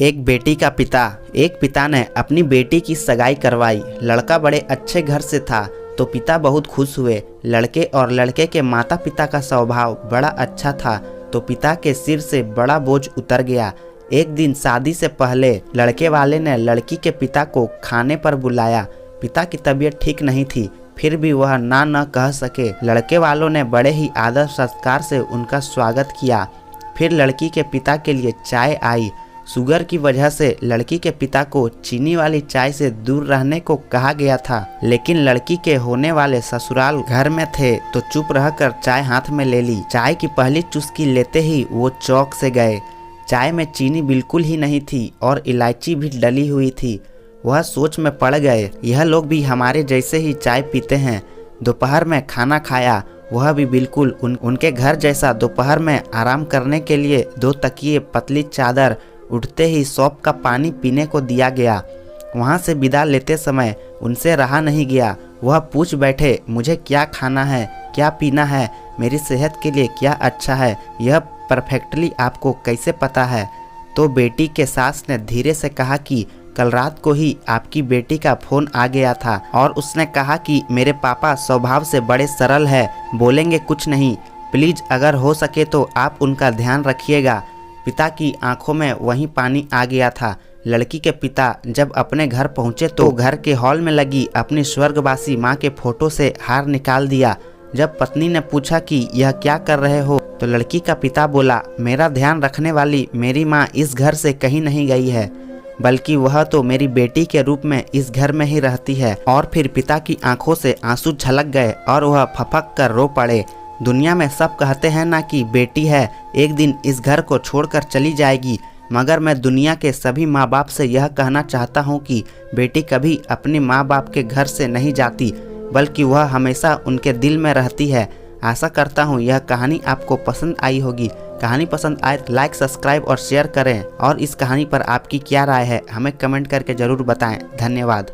एक बेटी का पिता। एक पिता ने अपनी बेटी की सगाई करवाई। लड़का बड़े अच्छे घर से था तो पिता बहुत खुश हुए। लड़के और लड़के के माता पिता का स्वभाव बड़ा अच्छा था तो पिता के सिर से बड़ा बोझ उतर गया। एक दिन शादी से पहले लड़के वाले ने लड़की के पिता को खाने पर बुलाया। पिता की तबीयत ठीक नहीं थी, फिर भी वह ना न कह सके। लड़के वालों ने बड़े ही आदर सत्कार से उनका स्वागत किया। फिर लड़की के पिता के लिए चाय आई। शुगर की वजह से लड़की के पिता को चीनी वाली चाय से दूर रहने को कहा गया था, लेकिन लड़की के होने वाले ससुराल घर में थे तो चुप रहकर चाय हाथ में ले ली। चाय की पहली चुस्की लेते ही वो चौंक से गए। चाय में चीनी बिल्कुल ही नहीं थी और इलायची भी डली हुई थी। वह सोच में पड़ गए, यह लोग भी हमारे जैसे ही चाय पीते हैं। दोपहर में खाना खाया, वह भी बिल्कुल उनके घर जैसा। दोपहर में आराम करने के लिए 2 तकिए, पतली चादर, उठते ही सौंफ का पानी पीने को दिया गया। वहाँ से विदा लेते समय उनसे रहा नहीं गया। वह पूछ बैठे, मुझे क्या खाना है, क्या पीना है, मेरी सेहत के लिए क्या अच्छा है, यह परफेक्टली आपको कैसे पता है? तो बेटी के सास ने धीरे से कहा कि कल रात को ही आपकी बेटी का फोन आ गया था और उसने कहा कि मेरे पापा स्वभाव से बड़े सरल है, बोलेंगे कुछ नहीं, प्लीज अगर हो सके तो आप उनका ध्यान रखिएगा। पिता की आंखों में वहीं पानी आ गया था। लड़की के पिता जब अपने घर पहुंचे तो घर के हॉल में लगी अपनी स्वर्गवासी माँ के फोटो से हार निकाल दिया। जब पत्नी ने पूछा कि यह क्या कर रहे हो तो लड़की का पिता बोला, मेरा ध्यान रखने वाली मेरी माँ इस घर से कहीं नहीं गई है, बल्कि वह तो मेरी बेटी के रूप में इस घर में ही रहती है। और फिर पिता की आंखों से आंसू झलक गए और वह फपक कर रो पड़े। दुनिया में सब कहते हैं ना कि बेटी है एक दिन इस घर को छोड़कर चली जाएगी, मगर मैं दुनिया के सभी माँ बाप से यह कहना चाहता हूँ कि बेटी कभी अपने माँ बाप के घर से नहीं जाती, बल्कि वह हमेशा उनके दिल में रहती है। आशा करता हूँ यह कहानी आपको पसंद आई होगी। कहानी पसंद आए तो लाइक, सब्सक्राइब और शेयर करें। और इस कहानी पर आपकी क्या राय है हमें कमेंट करके ज़रूर बताएं। धन्यवाद।